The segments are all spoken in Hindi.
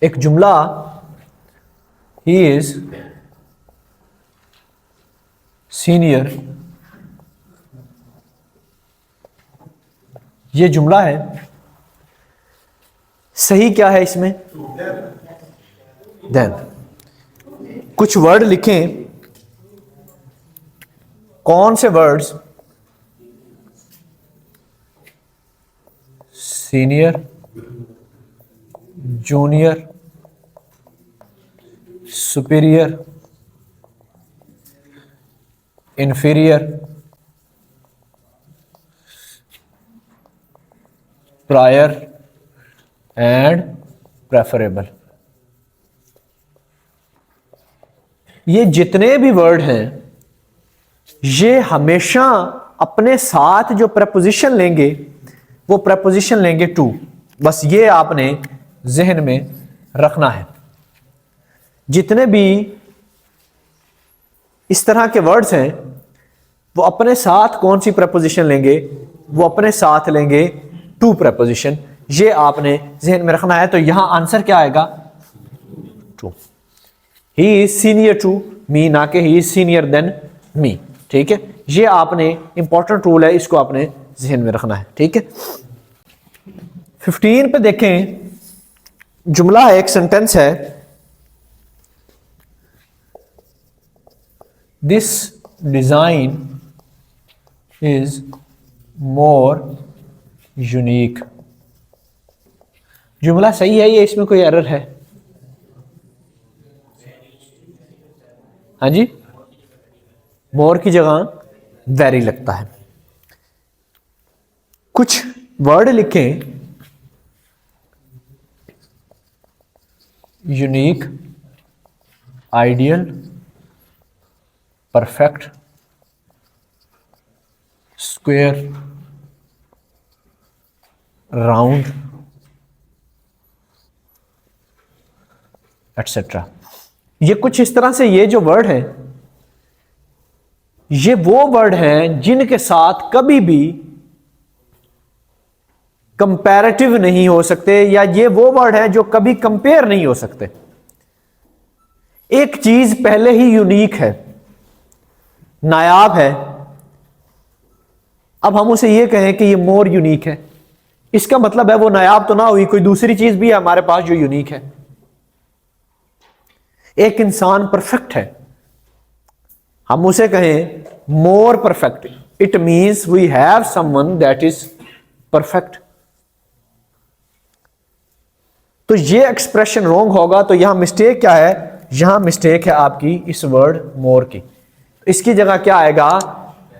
एक जुमला ही इज सीनियर, ये जुमला है, सही क्या है इसमें? देन कुछ वर्ड लिखें, कौन से words senior, junior, superior, inferior, prior and preferable. ये जितने भी वर्ड हैं ये हमेशा अपने साथ जो प्रपोजिशन लेंगे वो प्रपोजिशन लेंगे टू। बस ये आपने जहन में रखना है। जितने भी इस तरह के वर्ड्स हैं वो अपने साथ कौन सी प्रपोजिशन लेंगे? वो अपने साथ लेंगे टू प्रपोजिशन। ये आपने जहन में रखना है। तो यहां आंसर क्या आएगा? To. He is senior to me, ना कि he is senior than me. ठीक है, ये आपने इंपॉर्टेंट रूल है, इसको आपने जहन में रखना है। ठीक है, 15 पे देखें, जुमला है, एक सेंटेंस है, this design is more unique. जुमला सही है ये, इसमें कोई एरर है? हाँ जी, मोर की जगह वेरी लगता है। कुछ वर्ड लिखें, unique, ideal, perfect, square, round, etcetera. ये कुछ इस तरह से, ये जो वर्ड हैं ये वो वर्ड हैं जिनके साथ कभी भी कंपैरेटिव नहीं हो सकते, या ये वो वर्ड हैं जो कभी कंपेयर नहीं हो सकते। एक चीज पहले ही यूनिक है, नायाब है, अब हम उसे ये कहें कि ये मोर यूनिक है, इसका मतलब है वो नायाब तो ना हुई, कोई दूसरी चीज भी है हमारे पास जो यूनिक है। एक इंसान परफेक्ट है, हम उसे कहें more perfect, it means we have someone that is perfect. तो ये एक्सप्रेशन रॉन्ग होगा। तो यहां मिस्टेक क्या है? यहां मिस्टेक है आपकी इस वर्ड मोर की। इसकी जगह क्या आएगा?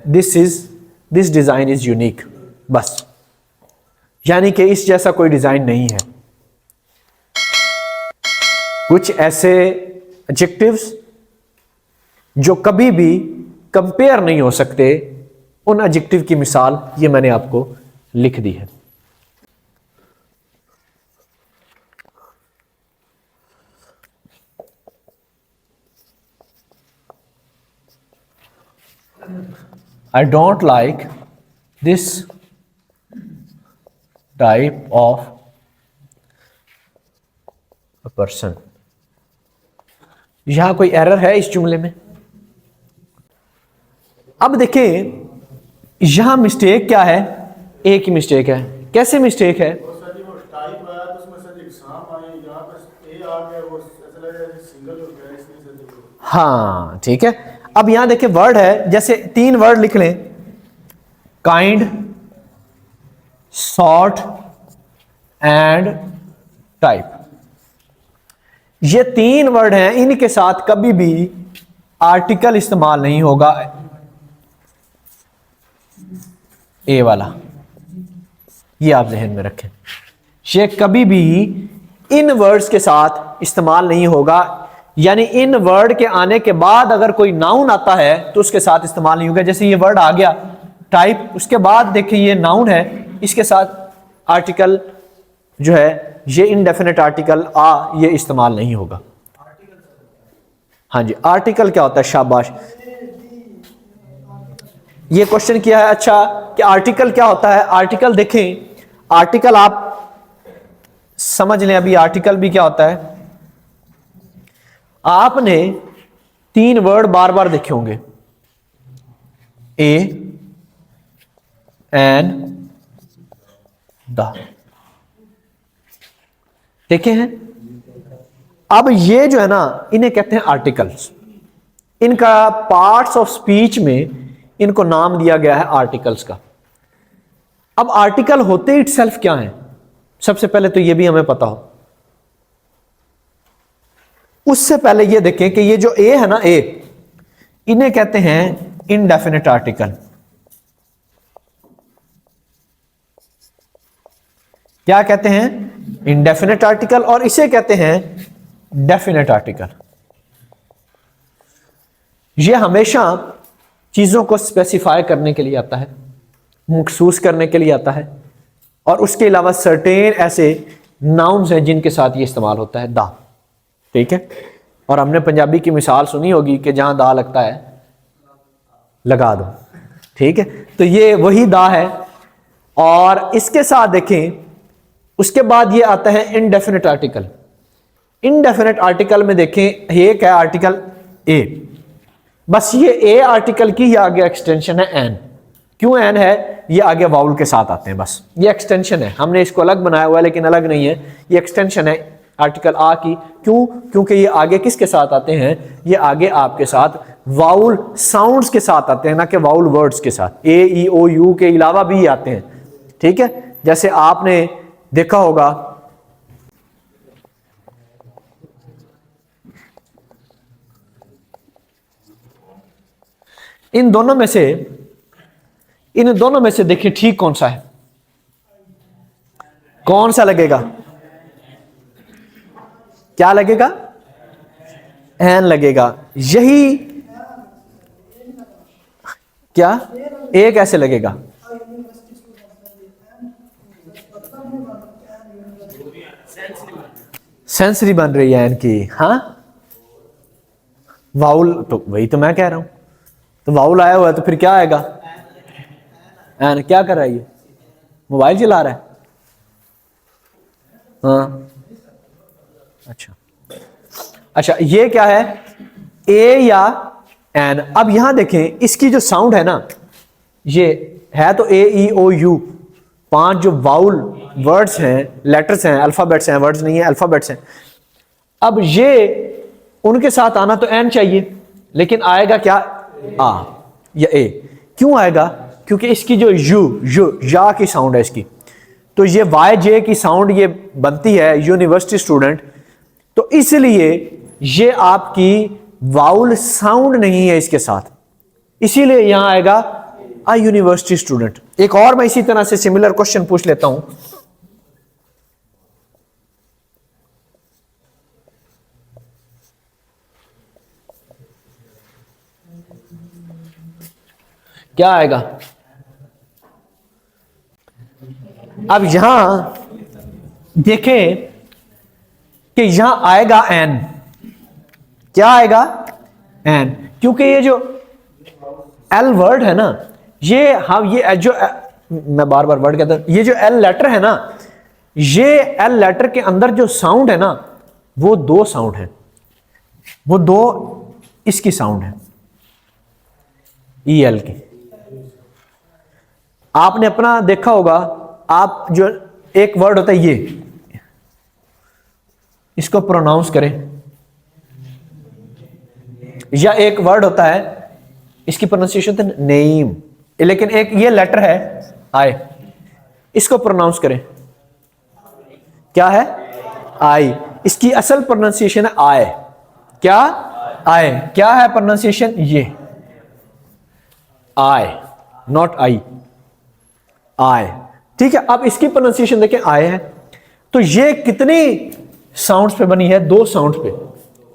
दिस डिजाइन इज यूनिक, बस। यानी कि इस जैसा कोई डिजाइन नहीं है। कुछ ऐसे एडजेक्टिव्स जो कभी भी कंपेयर नहीं हो सकते, उन एडजेक्टिव की मिसाल ये मैंने आपको लिख दी है। I don't like this type of a person। यहां कोई एरर है इस जुमले में? अब देखें यहां मिस्टेक क्या है? एक ही मिस्टेक है। कैसे मिस्टेक है? हाँ ठीक है। अब यहां देखिए वर्ड है, जैसे 3 वर्ड लिख लें, काइंड, सॉर्ट एंड टाइप। ये 3 वर्ड हैं, इनके साथ कभी भी आर्टिकल इस्तेमाल नहीं होगा। ए वाला ये आप जहन में रखें, ये कभी भी इन वर्ड्स के साथ इस्तेमाल नहीं होगा। यानी इन वर्ड के आने के बाद अगर कोई नाउन आता है तो उसके साथ इस्तेमाल नहीं होगा। जैसे ये वर्ड आ गया टाइप, उसके बाद देखिए ये नाउन है, इसके साथ आर्टिकल जो है ये इनडेफिनेट आर्टिकल ये इस्तेमाल नहीं होगा। हाँ जी, आर्टिकल क्या होता है? शाबाश, ये क्वेश्चन किया है। अच्छा कि आर्टिकल क्या होता है? आर्टिकल देखें, आर्टिकल आप समझ लें अभी आर्टिकल भी क्या होता है। आपने 3 वर्ड बार बार देखे होंगे, ए, एन, द, देखे हैं। अब ये जो है ना, इन्हें कहते हैं आर्टिकल्स। इनका पार्ट्स ऑफ स्पीच में इनको नाम दिया गया है आर्टिकल्स का। अब आर्टिकल होते इटसेल्फ क्या है, सबसे पहले तो ये भी हमें पता हो। उससे पहले ये देखें कि ये जो ए है ना, ए, इन्हें कहते हैं इनडेफिनेट आर्टिकल। क्या कहते हैं? Indefinite article. और इसे कहते हैं डेफिनेट आर्टिकल। यह हमेशा चीजों को स्पेसिफाई करने के लिए आता है, मखसूस करने के लिए आता है, और उसके अलावा सर्टेन ऐसे नाउन्स हैं जिनके साथ ये इस्तेमाल होता है, दा। ठीक है। और हमने पंजाबी की मिसाल सुनी होगी कि जहां दा लगता है लगा दो। ठीक है, तो ये वही दा है। और इसके साथ देखें, उसके बाद ये आता है इनडेफिनेट आर्टिकल। इनडेफिनेट आर्टिकल में देखें, ये क्या है? Article a. बस ये ए आर्टिकल की ये आगे एक्सटेंशन है एन। क्यों एन है? ये आगे वाउल के साथ आते हैं, बस ये एक्सटेंशन है। हमने इसको अलग बनाया हुआ है लेकिन अलग नहीं है, ये एक्सटेंशन है आर्टिकल आ की। क्यों? क्योंकि ये आगे किसके साथ आते हैं? ये आगे आपके साथ वाउल साउंड्स के साथ आते हैं, ना कि वाउल वर्ड्स के साथ। ए, ई, ओ, यू के अलावा भी आते हैं। ठीक है, जैसे आपने देखा होगा इन दोनों में से देखिए ठीक कौन सा है, कौन सा लगेगा? क्या लगेगा? एन लगेगा। यही क्या ए कैसे लगेगा? सेंसरी बन रही है एन की। हाँ, वाउल तो वही तो मैं कह रहा हूं। तो वाउल आया हुआ है तो फिर क्या आएगा? एन। क्या कर रहा है ये? मोबाइल चला रहा है। हाँ, अच्छा, ये क्या है? ए या एन। अब यहां देखें, इसकी जो साउंड है ना, ये है तो ए, ई, ओ, यू, 5 जो वाउल वर्ड्स हैं, लेटर्स हैं, अल्फाबेट्स हैं, वर्ड्स नहीं है, अल्फाबेट्स हैं। अब ये उनके साथ आना तो एन चाहिए, लेकिन आएगा क्या? आ या ए। क्यों आएगा? क्योंकि इसकी जो यू या की साउंड है इसकी, तो ये वाई जे की साउंड ये बनती है यूनिवर्सिटी स्टूडेंट, तो इसलिए ये आपकी वाउल साउंड नहीं है इसके साथ, इसीलिए यहां आएगा आ यूनिवर्सिटी स्टूडेंट। एक और मैं इसी तरह से सिमिलर क्वेश्चन पूछ लेता हूं। क्या आएगा? अब यहां देखें कि यहां आएगा एन। क्या आएगा? एन। क्योंकि ये जो एल वर्ड है ना, ये हम ये जो मैं बार बार वर्ड कहता हूं, ये जो एल लेटर है ना, ये एल लेटर के अंदर जो साउंड है ना, वो 2 साउंड है, वो 2 इसकी साउंड है, ई एल की। आपने अपना देखा होगा, आप जो एक वर्ड होता है ये, इसको प्रोनाउंस करें, या एक वर्ड होता है इसकी प्रोनाउंसिएशन तो नेम, लेकिन एक ये लेटर है आई, इसको प्रोनाउंस करें, क्या है? आई। इसकी असल प्रोनाउंसिएशन है आय। क्या? आय। क्या है प्रोनाउंसिएशन? ये आय, नॉट आई, आय। ठीक है, अब इसकी प्रोनाउंसिएशन देखें, आय है। तो ये कितनी साउंड्स पे बनी है? 2 साउंड्स पे,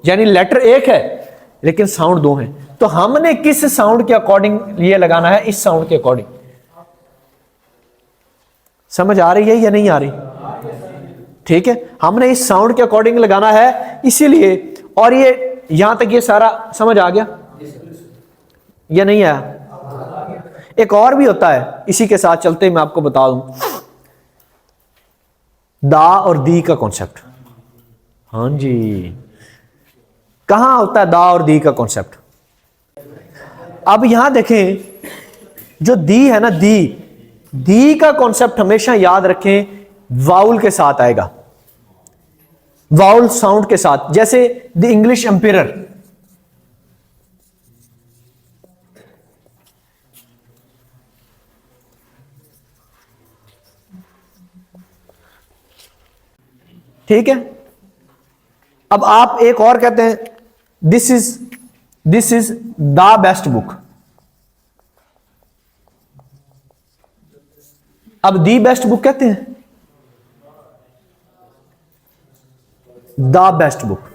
यानी लेटर एक है लेकिन साउंड 2 हैं। तो हमने किस साउंड के अकॉर्डिंग ये लगाना है? इस साउंड के अकॉर्डिंग। समझ आ रही है या नहीं आ रही? ठीक है, हमने इस साउंड के अकॉर्डिंग लगाना है, इसीलिए। और ये यहां तक ये सारा समझ आ गया या नहीं आया? एक और भी होता है, इसी के साथ चलते मैं आपको बता दूं। दा और दी का कॉन्सेप्ट। हाँ जी, कहां होता है दा और दी का कॉन्सेप्ट? अब यहां देखें, जो दी है ना, दी का कॉन्सेप्ट हमेशा याद रखें, वाउल के साथ आएगा, वाउल साउंड के साथ, जैसे द इंग्लिश एम्पियर। ठीक है, अब आप एक और कहते हैं, this is the best book. अब दी बेस्ट बुक कहते हैं, the best book,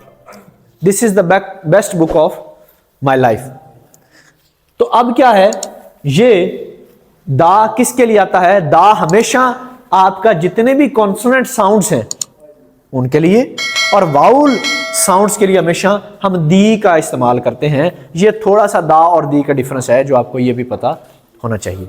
this is the best book of my life. तो अब क्या है, ये दा किसके लिए आता है? दा हमेशा आपका जितने भी कॉन्सोनेंट साउंड्स हैं उनके लिए, और वाउल साउंड्स के लिए हमेशा हम दी का इस्तेमाल करते हैं। ये थोड़ा सा दा और दी का डिफरेंस है जो आपको ये भी पता होना चाहिए।